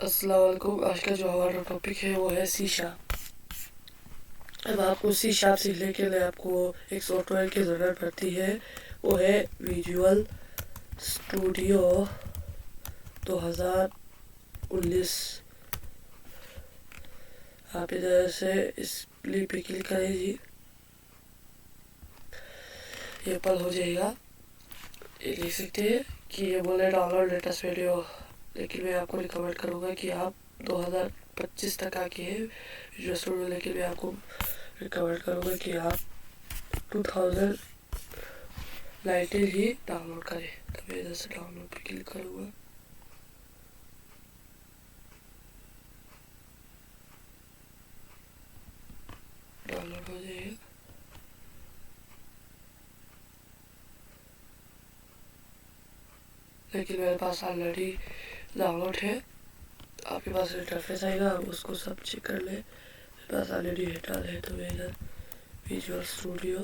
अस्सलाम वालेकुम। आज का जो हमारा टॉपिक है वो है सी शार्प। अब आपको सी शार्प सीखने के लिए आपको एक सॉफ्टवेयर की ज़रूरत पड़ती है, वो है विजुअल स्टूडियो 2019। आप इधर से इस लिंक पे क्लिक करें जी, ये ओपन हो जाएगा। ये देख सकते हैं कि ये बोले डाउनलोड लेटेस्ट वीडियो, लेकिन मैं आपको रिकमेंड करूँगा कि आप 2025 तक आके विजुअल स्टूडियो, लेकिन मैं आपको रिकमेंड करूँगा कि आप 2019 ही डाउनलोड करें। तो मैं इधर से डाउनलोड पे क्लिक करूँगा। डाउनलोड हो जाएगा। लेकिन मेरे पास ऑलरेडी डाउनलोड है। आपके पास इंटरफेस आएगा, आप उसको सब चेक कर ले। मेरे पास ऑलरेडी इंस्टॉल है, तो मैं इधर विजुअल स्टूडियो।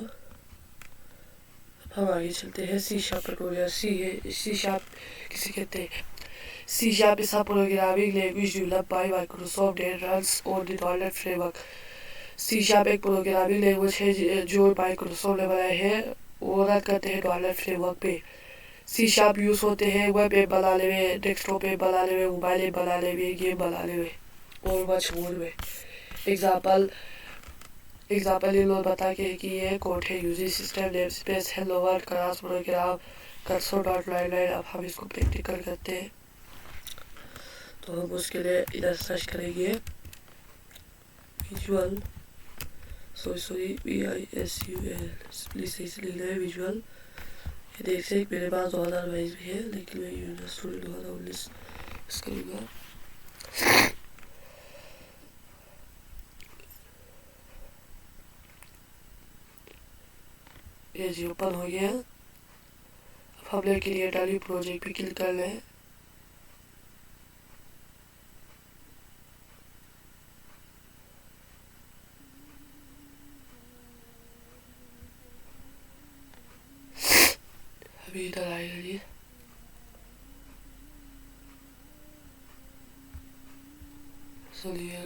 हम आगे चलते हैं। C sharp tutorial. C sharp किसे कहते हैं? C sharp is a programming language developed by Microsoft that runs on the dot framework. C sharp एक प्रोग्रामिंग लैंग्वेज है जो माइक्रोसॉफ्ट ने बनाया है, वो रन करते हैं डॉट फ्रेमवर्क पे। सी शार्प यूज़ होते हैं वेब ऐप बनाने में, डेस्कटॉप ऐप बनाने में, मोबाइल ऐप बनाने में, गेम बनाने में और मच मोर में। एग्जाम्पल ये लोग बता के कि ये कोड है using system namespace hello world class program cursor dot line. अब हम इसको प्रैक्टिकल करते हैं, तो हम उसके लिए इधर सर्च करेंगे विजुअल VISUAL, प्लीज इसलिए ले विजुअल। ये देख से मेरे पास 2022 भी है, लेकिन मैं यूजर स्टूडेंट 2019 करूँगा। ये जी ओपन हो गया। अब हमने क्रिएट वाली प्रोजेक्ट पे क्लिक कर लें। अभी इधर आएगा जी। सुनिए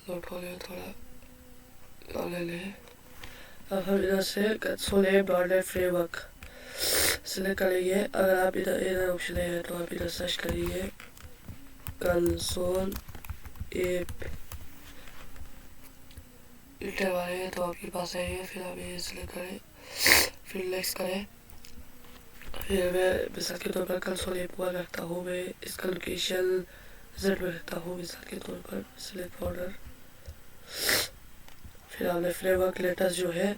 लोड हो गया थोड़ा, ले ले। अब हम इधर से console app dot net framework select करेंगे। अगर आप इधर ऑप्शन है तो आप इधर सर्च करिए कंसोल ऐप इंटर वाले, तो आपके पास आएगा। फिर आप ये सिलेक्ट करें, फिर नेक्स्ट करें। फिर मैं मिसाल के तौर पर कंसोल ऐप वन रखता हूँ, मैं इसका लोकेशन जेड में रखता हूँ मिसाल के तौर पर। सिलेक्ट फोल्डर, फिर आपने फ्रेमवर्क लेटेस्ट जो है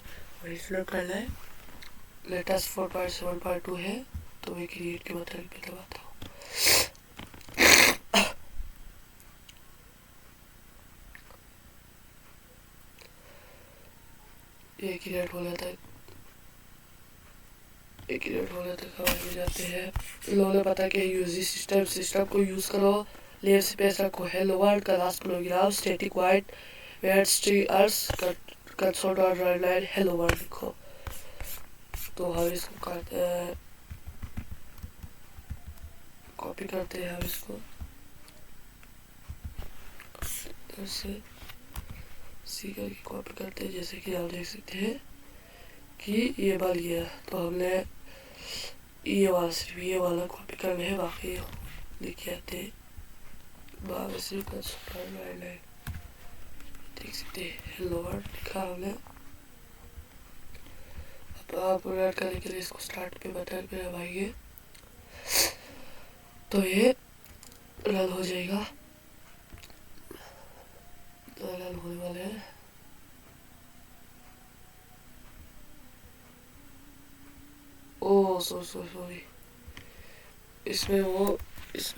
वही सिलेक्ट करना है। लेटेस्ट 4.7.2 है, तो मैं क्रिएट के बटन पे दबाता हूँ। ये क्रिएट होने तक हम आगे जाते हैं। लोगों ने पता कि यूजी सिस्टम को यूज़ करो। लेयर स्पेस रखो हेलो वर्ल्ड का last program static void where string args console dot line hello world लिखो। तो हम इसको करते हैं, कॉपी करते हैं हम इसको इधर से सी करके कॉपी करते हैं। जैसे कि आप देख सकते हैं कि ये बन गया। तो हमने सिर्फ ये वाला कॉपी करना है, बाकी लिखे आते हैं बाकी सिर्फ कंसोल लाइन देख सकते हैं हेलो वर्ल्ड लिखा हमने। अब आप रन करने के लिए इसको स्टार्ट पे बटन पे दबाएंगे तो ये रन हो जाएगा। तो रन होने वाले हैं। ओह सॉरी, इसमें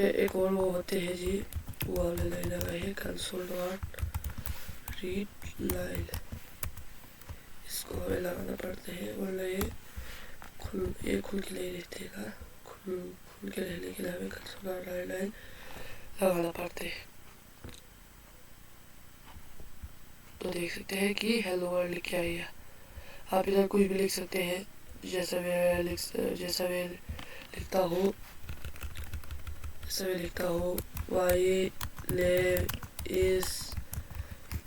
एक और वो होते हैं जी, वो हमने नहीं लगाए हैं कंसोल डॉट रीड लाइन। इसको हमें लगाना पड़ते हैं, वरना ये खुल के नहीं रहते ना। खुल के रहने के लिए हमें कंसोल डॉट रीड लाइन लगाना पड़ते हैं। तो देख सकते हैं कि हेलो वर्ल्ड लिख के आई है। आप इधर कुछ भी लिख सकते हैं, जैसा मैं लिखता हूँ वाई लेविस,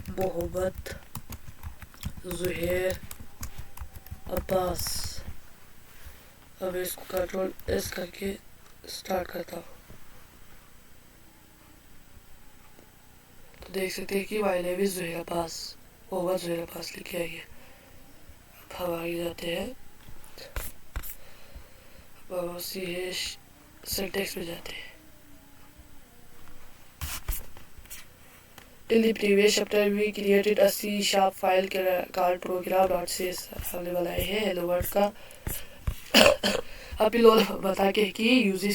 मोहम्मद, जुहैर, अब्बास। अब इसको कंट्रोल एस करके स्टार्ट करता हूँ, तो देख सकते हैं कि my name is Zuhair Abbas, Mohammad Zuhair Abbas लिखे आइए। अब हम आगे जाते हैं, अब सीधे सिंटैक्स में जाते हैं। In the previous chapter we created a C# file called program.cs। हमने बनाए हैं हेलो वर्ल्ड का अब ये लोग बता के कि यूजी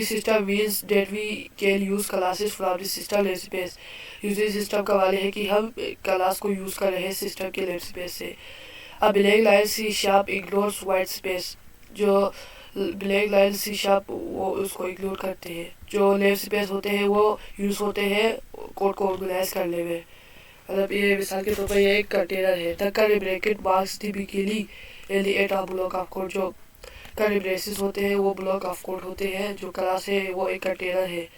system means that we can use classes from the system namespace. यूजी सिस्टम का वाले है कि हम क्लास को यूज कर रहे हैं सिस्टम के नेम स्पेस से। अब black line C# ignores white space, जो ब्लैक लाइन C# वो उसको इग्नोर करते हैं। जो नेम स्पेस होते हैं वो यूज होते हैं कोड को ऑर्गेनाइज करने में। मतलब ये मिसाल के तौर पर ये एक कंटेनर है, the curly bracket marks typically at of block of code. जो कर्ली ब्रेसेस होते हैं वो ब्लॉक ऑफ कोड होते हैं, जो क्लास है वो एक कंटेनर है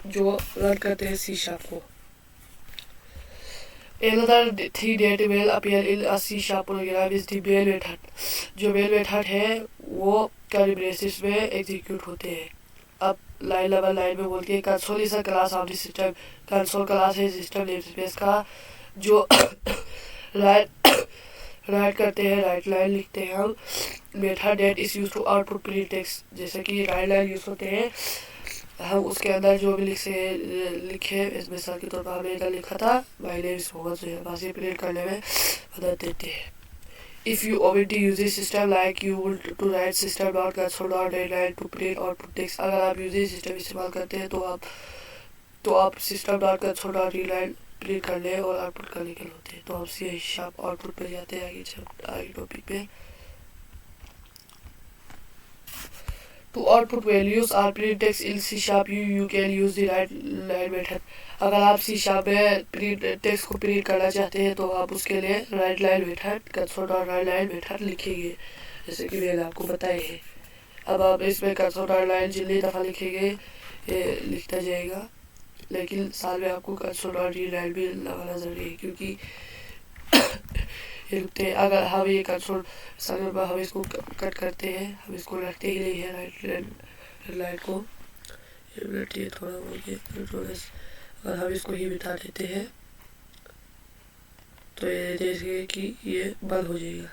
जो रन करते हैं C# को। Another three data will appear in a C# program is the main method। जो मेन मेथड है वो कर्ली ब्रेसेस में एग्जीक्यूट होते हैं। अब लाइन नंबर 9 में बोलती है console is a class of the system. Console class है सिस्टम नेमस्पेस का, जो राइट करते हैं, राइट लाइन लिखते हैं हम। Method that is used to output print text, जैसे कि राइट लाइन यूज होते हैं, हम उसके अंदर जो भी लिखे इस मिसाल के तौर पर हमने इधर लिखा था my name is Mohammad Zuhair, बस ये प्रिंट करने में मदद देते हैं। If you omit the usage system like you would to write system.console.readline to print output text। अगर आप यूजेज सिस्टम इस्तेमाल करते हैं तो आप system.console.readline प्रिंट करने और आउटपुट करने के लिए होते हैं। तो हम C# आउटपुट पे जाते हैं आगे टॉपिक पे। To output values or print text in C# you can use the write line method। अगर आप C# में प्रिंट टेक्स्ट को प्रिंट करना चाहते हैं तो आप उसके लिए right line method console.writeline method लिखेंगे, जैसे कि मैंने आपको बताया है। अब आप इसमें console.writeline जितनी दफ़ा लिखेंगे ये लिखता जाएगा, लेकिन साथ में आपको console.readline भी लगाना ज़रूरी है, क्योंकि लिखते हैं। अगर हम ये कंसोल हम इसको कट करते हैं, हम इसको रखते ही नहीं है राइट लाइन को, ये थोड़ा हो गया कंट्रोल एस। अगर हम इसको ही बिठा देते हैं तो ये देखिए कि ये बंद हो जाएगा।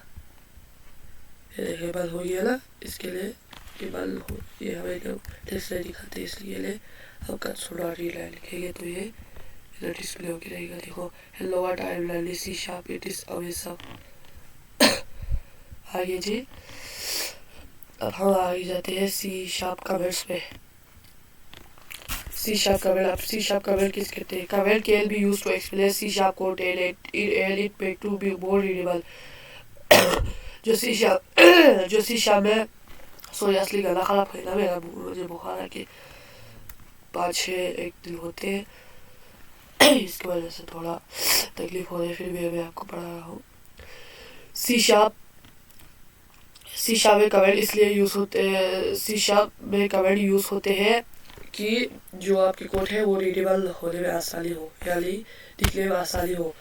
ये देखिए बंद हो गया ना, इसके लिए ये बंद हो, ये हमें टेक्स्ट नहीं दिखाते, इसलिए हम console.readline लिखेंगे तो ये इधर डिस्प्ले होकर रहेगा। देखो hello what I am learning C# it is awesome. आगे जी, अब हम आगे जाते हैं C# कमेंट्स पे। C# कमेंट, अब C# कमेंट किस कहते हैं? Comment can be used to explain C# code and it make to be more readable. जो C# में सॉरी असली गला खराब है ना मेरा, मुझे बुखार आके 5-6 एक दिन होते हैं, इसकी वजह से थोड़ा तकलीफ हो रही है, फिर भी मैं आपको पढ़ा रहा हूँ। C# में कमेंट इसलिए यूज़ होते हैं, C# में कमेंट यूज़ होते हैं कि जो आपकी कोड है वो रीडेबल होने में आसानी हो, यानी दिखने में आसानी हो।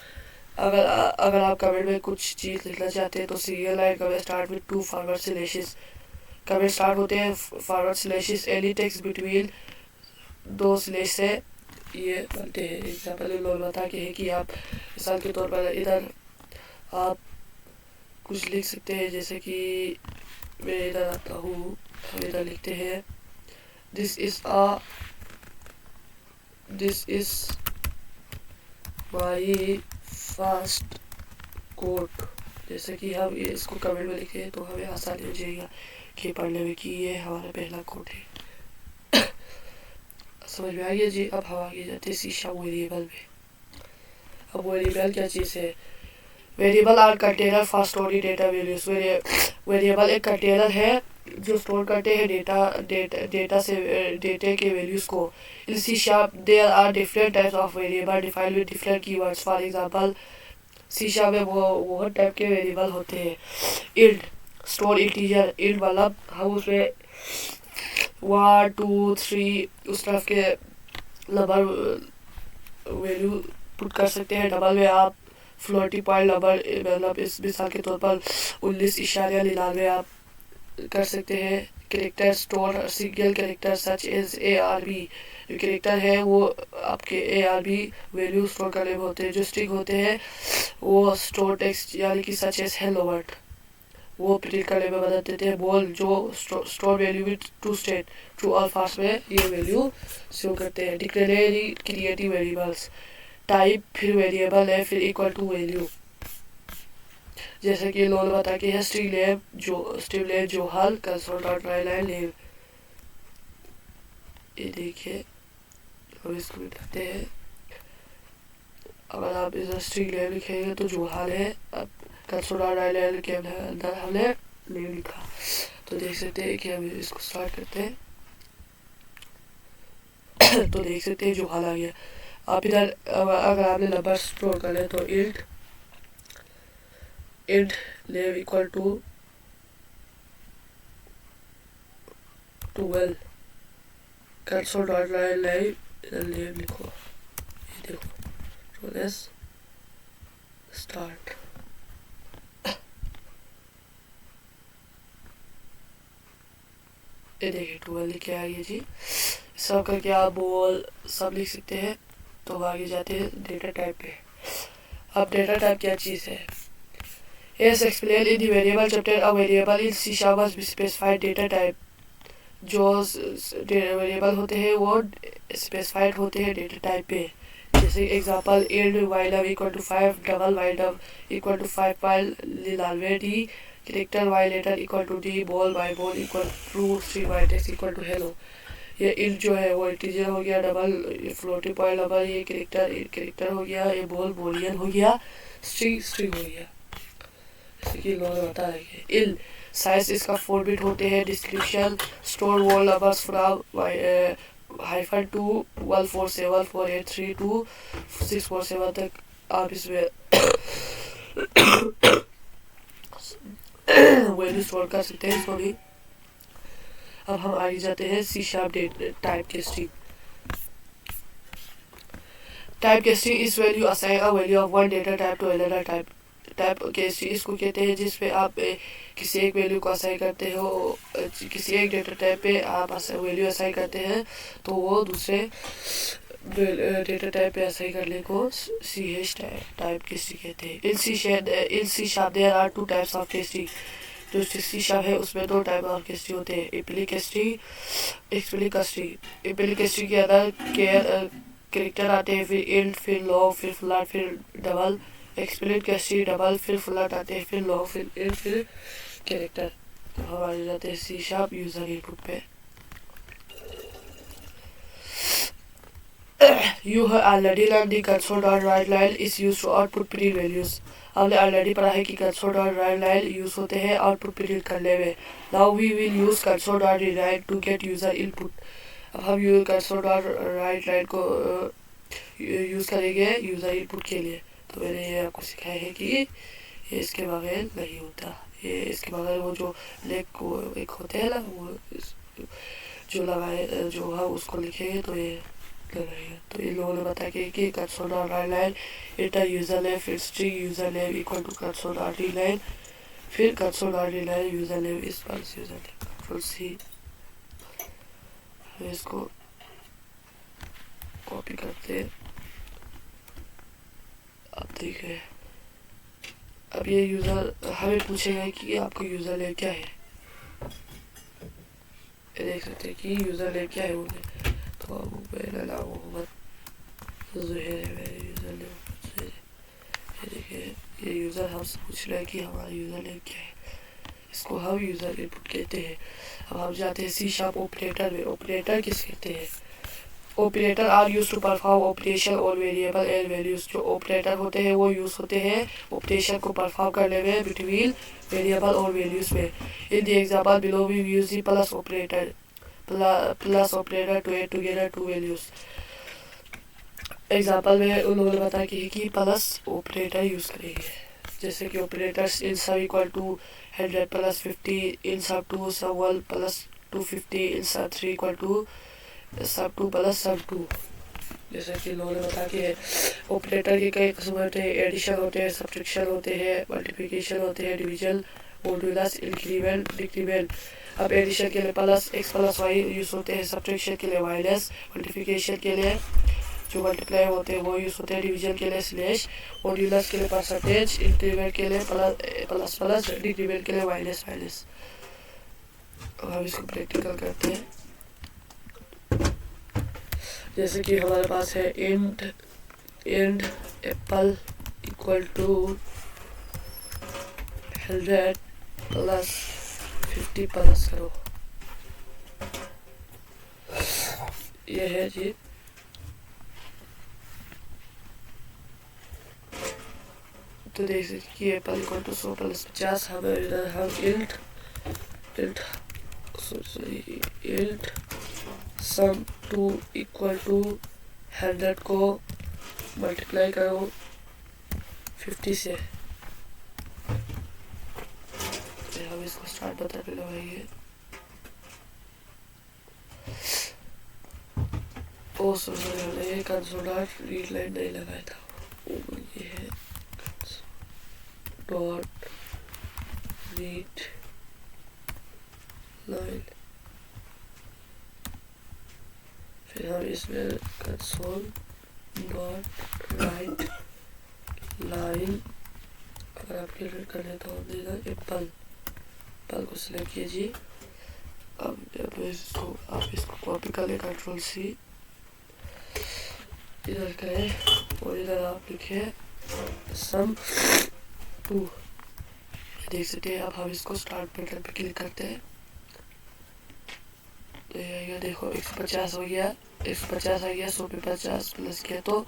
अगर आप कमेंट में कुछ चीज़ लिखना चाहते हैं तो single line comment start with 2 forward slashes. Comment start होते हैं forward slashes, any text between 2 slash से ये बनते हैं। एग्जाम्पल लोग बता के है कि आप मिसाल के तौर पर इधर आप कुछ लिख सकते हैं, जैसे कि मैं इधर आता हूँ, हम इधर लिखते हैं this is my first code. जैसे कि हम ये इसको कमेंट में लिखे तो हमें आसानी हो जाएगा कि पढ़ने में कि ये हमारा पहला कोड है। समझ में आ गया जी। अब हम आगे जाते हैं C# वेरिएबल में। अब वेरिएबल क्या चीज़ है? Variable are container for storing data values. Variable एक कंटेनर है जो स्टोर करते हैं डेटा के वैल्यूज को। In C# there are different types of variable defined with different keywords. For example C# में वो टाइप के वेरिएबल होते हैं। इंट स्टोर इंटीजर, इंट मतलब हम उसमें 1 2 3 उस तरफ के नंबर वैल्यू पुट कर सकते हैं। डबल में आप फ्लोटिंग पॉइंट नंबर मतलब इस मिसाल के तौर पर 19.99 आप कर सकते हैं। Character store single character such as ARB, जो कैरेक्टर है वो आपके ARB वैल्यू स्टोर करने में होते हैं। जो स्ट्रिंग होते हैं वो स्टोर टेक्स्ट यानी कि सच एज हेलो वर्ड वो प्रिंट करने में मदद देते हैं। बोल जो store value with two state true और फास्ट में ये वैल्यू शो करते हैं। डिक्लेरेटरी क्रिएटिव वेरिएबल्स टाइप फिर वेरिएबल है फिर इक्वल टू वैल्यू, जैसे कि लोन बता के है स्ट्रिंग लेब जो हाल कंसोल डॉट लाइन लेब। ये देखिए अब इसको मिटाते हैं। अगर आप इस स्ट्रिंग लेब लिखेंगे तो जो हाल है अब कंसोल डॉट लाइन के अंदर हमने लेब लिखा, तो देख सकते हैं कि हम इसको स्टार्ट करते हैं तो देख सकते हैं जो हाल आ गया। आप इधर अगर आपने नंबर स्टोर कर ले तो इंट लेव equal to 12 console dot line लेव लिखो। ये देखो तो लेट्स स्टार्ट। ये देखिए 12 लिखे आ गया जी। सब करके आप बोल सब लिख सकते हैं। तो आगे जाते हैं डेटा टाइप पे। अब डेटा टाइप क्या चीज़ है? As explained in the variable chapter, a variable in C# was specified data type। जो वेरिएबल होते हैं वो स्पेसिफाइड होते हैं डेटा टाइप पे। जैसे example int val equal to 5 double val equal to 5 val लिलालवे डी कैरेक्टर वाइलेटर equal to D ball by ball equal to C Y text equal to hello. ये इंट जो है वो इंटीजर हो गया, डबल फ्लोटिंग पॉइंट नंबर ये character हो गया, ये बॉल बोलियन हो गया, स्ट्रिंग हो गया। जैसे कि लोग बता रहे इल साइज इसका 4 बिट होते हैं। Description store whole numbers from -2 1474832 647 तक आप इसमें वैल्यू स्टोर कर सकते हैं। सॉरी अब हम आगे जाते हैं C# type casting. Type casting is value assign a value of one data type to another type. Type casting इसको कहते हैं जिसपे आप किसी एक वैल्यू को असाइन करते हो, किसी एक डेटा टाइप पे आप वैल्यू असाइन करते हैं तो वो दूसरे डेटा टाइप पे असाइन करने को CH टाइप कास्टिंग कहते हैं। In C# there are 2 types of casting. जो C# है उसमें 2 टाइप ऑफ कास्टिंग होते हैं, इम्प्लिसिट कास्टिंग। इम्प्लिसिट कास्टिंग के अंदर कैरेक्टर आते हैं, फिर इंट फिर लॉग फिर फ्लैट फिर डबल। एक्सप्लिसिट कास्टिंग डबल फिर फ्लैट आते हैं, फिर लॉग फिर इंट फिर कैरेक्टर। हम आ जाते हैं C# यूजर इनपुट पे। You have already learned the console.writeLine is used to output print values। हमने ऑलरेडी पढ़ा है कि console.writeLine यूज होते हैं आउटपुट प्रिंट करने में। Now we will use console.rewrite to get user input। अब हम console.writeLine को यूज करेंगे यूजर इनपुट के लिए। तो मैंने ये आपको सिखाया है कि ये इसके बगैर नहीं होता। ये इसके बगैर वो जो लेक को एक होते हैं ना वो जो लगाए जो हम उसको लिखेंगे तो ये करेगा। तो इन लोगों ने बताया कि console.writeLine एंटर यूजर नेम फिर string user name equal to console.rewrite फिर console.rewrite यूजर नेम इस बार यूजर नेम कंट्रोल C। इसको कॉपी करते हैं। अब देखिए अब ये यूजर हमें पूछेगा कि आपका यूजर नेम क्या है। देख सकते हैं कि यूजर नेम क्या है उन्हें। तो मेरा नाम मोहम्मद ज़ुहैर है, मेरे यूज़र नेम ज़ुहैर। ये देखिए ये यूज़र हमसे पूछ रहा है कि हमारा यूज़र नेम क्या है, इसको हम यूज़र इनपुट कहते हैं। अब हम जाते हैं C# ऑपरेटर में। ऑपरेटर किस कहते हैं? Operator are use to perform operation और वेरिएबल एंड वैल्यूज। जो ऑपरेटर होते हैं वो यूज होते हैं ऑपरेशन को परफॉर्म करने में बिटवीन वेरिएबल और वैल्यूज में। In the example below we use the plus operator to add together two values। Example में उन्होंने बताया कि प्लस ऑपरेटर यूज़ करेंगे। जैसे कि ऑपरेटर्स इन सब इक्वल टू 100 प्लस 50 इन सब 2 सब 1 प्लस 250 इन सब 3 इक्वल टू सब 2 प्लस सब 2। जैसा कि लोगों ने बता के ऑपरेटर के कई किस्म होते हैं, एडिशन होते हैं, सब्ट्रैक्शन होते हैं, मल्टीप्लिकेशन होते हैं, डिवीजन, मॉड्यूलस, इंक्रीमेंट, डिक्रीमेंट। अब एडिशन के लिए plus X plus Y use होते हैं, सब्ट्रैक्शन के लिए माइनस, मल्टीप्लिकेशन के लिए जो मल्टीप्लाई होते हैं वो यूज़ होते हैं, डिवीजन के लिए स्लैश, मॉड्यूलस के लिए परसेंटेज, इंक्रीमेंट के लिए प्लस प्लस, डिक्रीमेंट के लिए माइनस माइनस। अब हम इसको प्रैक्टिकल करते हैं। जैसे कि हमारे पास है int apple equal to 100 plus 50 plus करो, ये है जी। तो देख सकते कि एप्पल इक्वल टू 100 प्लस 50, हम इधर हम इंट सम 2 इक्वल टू 100 को मल्टीप्लाई करो 50 से। हम इसको स्टार्ट बता पे लगाएंगे। ओ सॉरी हमने ये कंसोल रीड लाइन नहीं लगाया था, ये है डॉट रीड लाइन, फिर हम इसमें कंसोल डॉट राइट लाइन, अगर आप क्लियर करने तो हम देना एप्पल को सिलेक्ट कीजिए। अब इसको आप इसको कॉपी कर लें, कंट्रोल सी इधर करें और इधर आप लिखे सम 2, देख सकते हैं। अब हम इसको स्टार्ट बटन पे क्लिक करते हैं तो ये आएगा, देखो 150 हो गया, 150 आ गया, 100 पे 50 प्लस किया तो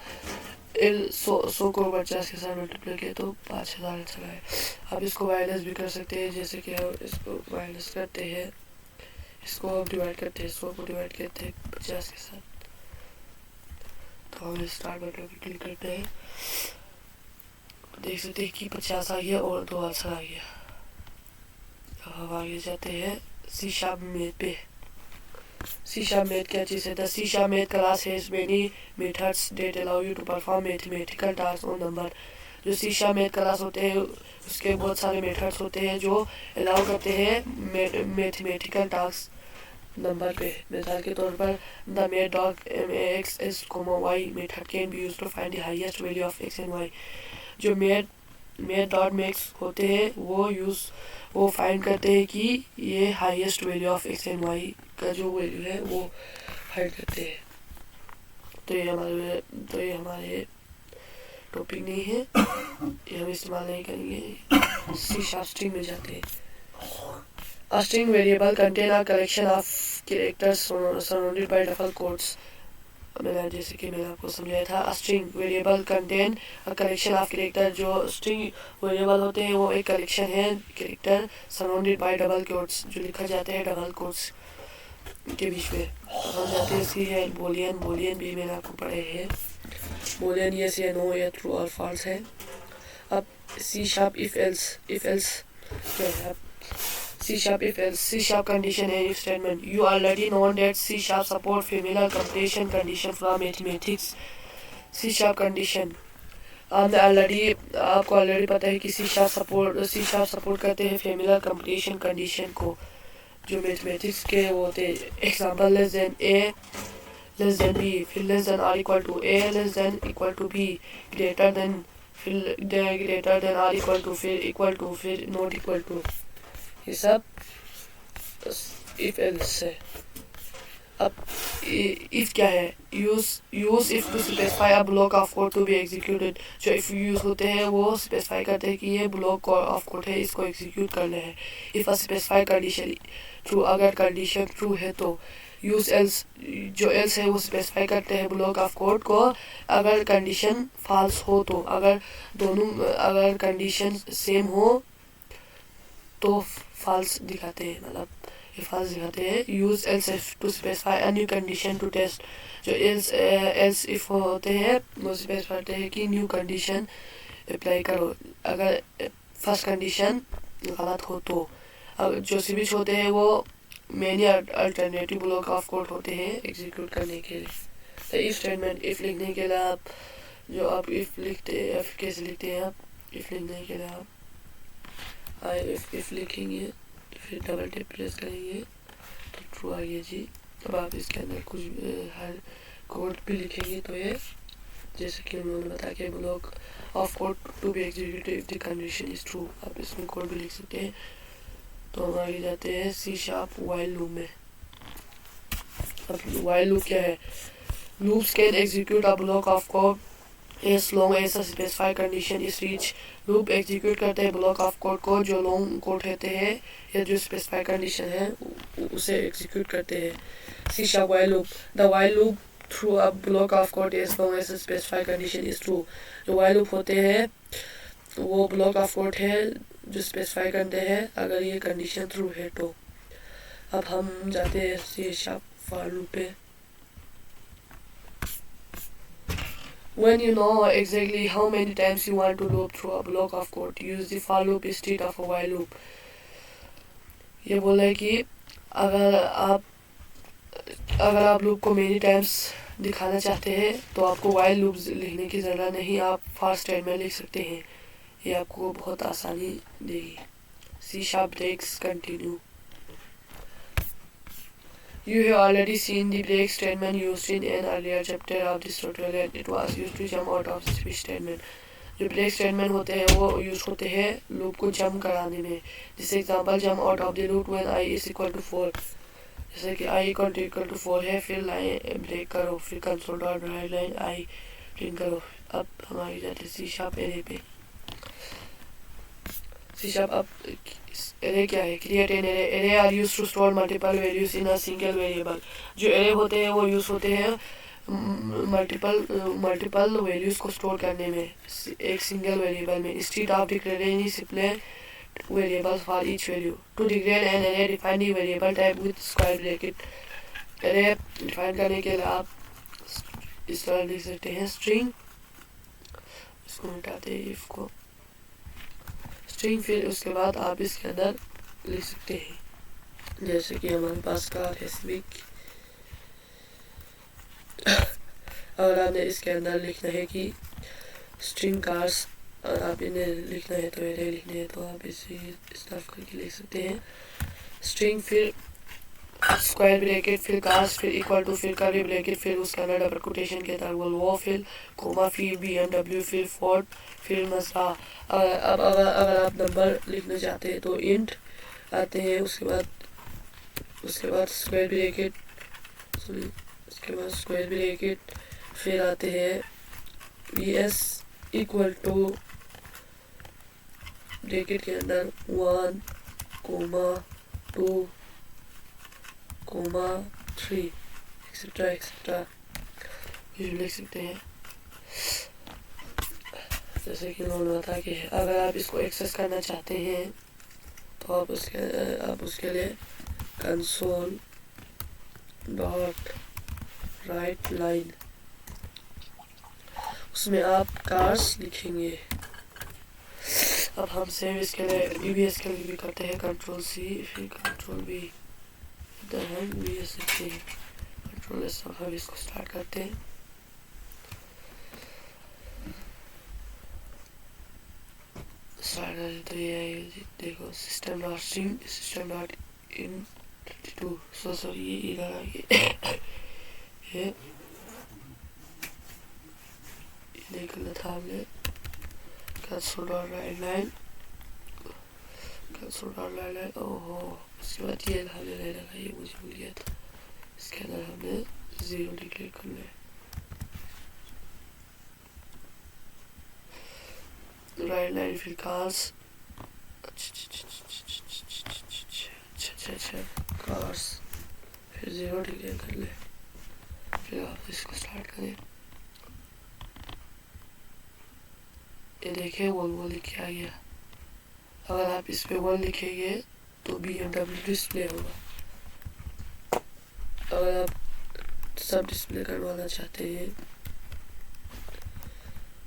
100 को 50 के साथ मल्टीप्लाई किया तो 5000 चला है। अब इसको माइनस भी कर सकते हैं, जैसे कि हम इसको माइनस करते हैं, इसको हम डिवाइड करते हैं, 100 को डिवाइड करते हैं 50 के साथ, तो हम स्टार्ट बटन पर क्लिक करते हैं, देख सकते हैं कि 50 आ गया और 2 आंसर आ गया। अब हम आगे जाते हैं सी शार्प मैथ पे। C# Math क्या चीज़ है? The C# Math class has many methods that allow you to perform mathematical tasks on number। जो C# Math क्लास होते हैं उसके बहुत सारे मेथड्स होते हैं जो अलाउ करते हैं मैथमेटिकल टास्क नंबर पे। मिसाल के तौर पर the math dot x s, y method can be use to find the highest value of x and y। जो मेथ डॉट मैक्स होते हैं वो फाइंड करते हैं कि ये highest value of x and y का जो वैल्यू है वो फाइंड करते हैं। तो ये हमारे टॉपिक नहीं है, ये हम इस्तेमाल नहीं करेंगे। सी शार्प स्ट्रिंग में जाते हैं। A string variable contain a collection of characters surrounded by double quotes। जैसे कि मैंने आपको समझाया था, A string variable contain a collection of character। जो string variable होते हैं वो एक कलेक्शन है character surrounded by double quotes, जो लिखा जाते हैं डबल कोट्स के बीच में। हम जाते हैं सी है बोलियन भी मैंने आपको पढ़े हैं। बोलियन यस या नो या ट्रू और फॉल्स है। अब सी शार्प इफ एल्स क्या है? C# if else, C# condition है statement। You already know that C# support familiar computation condition from mathematics। C# condition आपको ऑलरेडी पता है कि C# सपोर्ट करते हैं familiar computation condition को, जो मैथमेटिक्स के वो होते हैं। Example less than A less than B, फिर less than R equal to A less than equal to B, greater than R equal to, फिर इक्वल टू, फिर नॉट इक्वल टू, ये सब इफ एल्स है। अब इफ क्या है? Use if to specify a block of code to be executed. जो if use होते हैं वो स्पेसिफाई करते हैं कि ये ब्लॉक ऑफ कोड है, इसको एग्जीक्यूट करना है। If a specify condition true, अगर कंडीशन ट्रू है तो यूज एल्स, जो एल्स है वो स्पेसिफाई करते हैं ब्लॉक ऑफ कोड को। अगर कंडीशन फॉल्स हो तो, अगर कंडीशन सेम हो तो फॉल्स दिखाते हैं, मतलब ये फॉल्स दिखाते हैं। Use else if to specify a new condition to test. जो एल्स इफ होते हैं वो स्पेसिफाई करते हैं कि न्यू कंडीशन अप्लाई करो अगर फर्स्ट कंडीशन गलत हो तो। अब जो स्विच होते हैं वो many alternative block of code होते हैं एग्जीक्यूट करने के लिए। इफ स्टेटमेंट, इफ लिखने के लिए आप जो आप इफ लिखते हैं, एफ कैसे लिखते हैं आप, इफ लिखने के लिए आप इफ लिखेंगे फिर डबल टिक प्रेस करेंगे तो ट्रू आ गया जी। अब आप इसके अंदर कुछ हर कोड भी लिखेंगे तो ये जैसे कि उन्होंने बताया कि block of code to be executed if the condition is true, आप इसमें कोड भी लिख सकते हैं। तो हम आगे जाते हैं सी शार्प वाइल लूप में। अब वाइल लूप क्या है? Loops can execute a block of code as long as a specified condition is reached। Loop execute करते हैं ब्लॉक ऑफ कोड को जो लॉन्ग कोड रहते हैं या जो स्पेसिफाइड कंडीशन है उसे एग्जीक्यूट करते हैं। C sharp while loop, the while loop through a block of code as long as a specified condition is true। जो वाइल लूप होते हैं वो ब्लॉक ऑफ कोड है जो स्पेसिफाई करते हैं अगर ये कंडीशन ट्रू है तो। अब हम जाते हैं सी शार्प फॉर लूप पे। When you know exactly how many times you want to loop through a block of code, use the for loop instead of a while loop। ये बोला है कि अगर आप लूप को मेनी टाइम्स दिखाना चाहते हैं तो आपको while loop लिखने की ज़रूरत नहीं, आप फॉर स्टेटमेंट लिख सकते हैं, ये आपको बहुत आसानी देगी। C sharp breaks continue. You have already seen the break statement used in an earlier chapter of this tutorial। It was used to jump out of the switch statement। जो break statement होते हैं वो use होते हैं loop को jump कराने में। जैसे example jump out of the loop when i is equal to 4। जैसे कि i इक्वल टू 4 है, फिर लाइन ब्रेक करो, फिर console dot right line i print करो। अब हम आगे जाते हैं सी शार्प एरे पे। सी शार्प अब एरे क्या है? Create an array. Array are use to store multiple values in a single variable. जो एरे होते हैं वो यूज होते हैं मल्टीपल वैल्यूज को स्टोर करने में एक सिंगल वेरिएबल में। Instead of declaring separate variables for each value. To declare an array define the variable type with square bracket. Array define करने के लिए आप इस तरह लिख सकते हैं स्ट्रिंग, इसको मिटाते हैं इफ को, स्ट्रिंग, फिर उसके बाद आप इसके अंदर लिख सकते हैं जैसे कि हमारे पास कार है सिविक। और आपने इसके अंदर लिखना है कि स्ट्रिंग कार्स, और आप इन्हें लिखना है तो एरे लिखने हैं तो आप इसे इस तरह करके लिख सकते हैं स्ट्रिंग, फिर स्क्वायर ब्रैकेट, फिर कार्स, फिर इक्वल टू, फिर कर्ली ब्रैकेट, फिर उसके अंदर डबल कोटेशन के अंदर वो, फिर कोमा, फिर BMW, फिर फोर्ड, फिर मसा। अब अगर आप नंबर लिखना चाहते हैं तो इंट आते हैं, उसके बाद स्क्वायर ब्रैकेट, सॉरी उसके बाद स्क्वायर ब्रैकेट, फिर आते हैं VS इक्वल टू ब्रैकेट के अंदर 1, 2, 3 एक्सेट्रा ये लिख सकते हैं। जैसे कि उन्होंने बताया कि अगर आप इसको एक्सेस करना चाहते हैं तो आप उसके लिए कंसोल डॉट राइट लाइन, उसमें आप कार्स लिखेंगे। अब हम सेव इसके लिए VBS के लिए भी करते हैं, कंट्रोल C फिर कंट्रोल V, इधर हम VBS लिखते हैं, कंट्रोल S। अब हम इसको स्टार्ट करते हैं। तो ये है, देखो system dot string, system dot in 32, sorry ये इधर आ गया ये देखना था हमने। कंसोल डॉट राइट लाइन, ओहो उसके बाद ये हमने नहीं लगा, ये मुझे भूल गया था। इसके अंदर हमने 0 डिक्लेयर कर लिया, राइट लाइन, फिर कार्स, अच्छा कार्स, फिर 0 डिक्लेयर कर ले, फिर आप इसको स्टार्ट करें। ये देखिए वो लिख के आ गया। अगर आप इस पे 1 लिखेंगे तो BMW डिस्प्ले होगा। अगर आप सब डिस्प्ले करवाना चाहते हैं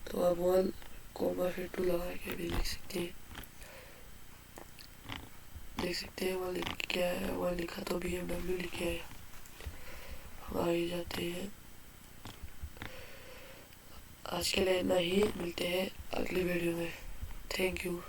तो आप 1 कोमा फिर 2 लगा के भी लिख सकते हैं। देख सकते हैं 1 लिख के आया, 1 लिखा तो BMW लिख के आया। हम आगे जाते हैं आज के लिए इतना ही, मिलते हैं अगली वीडियो में। Thank you.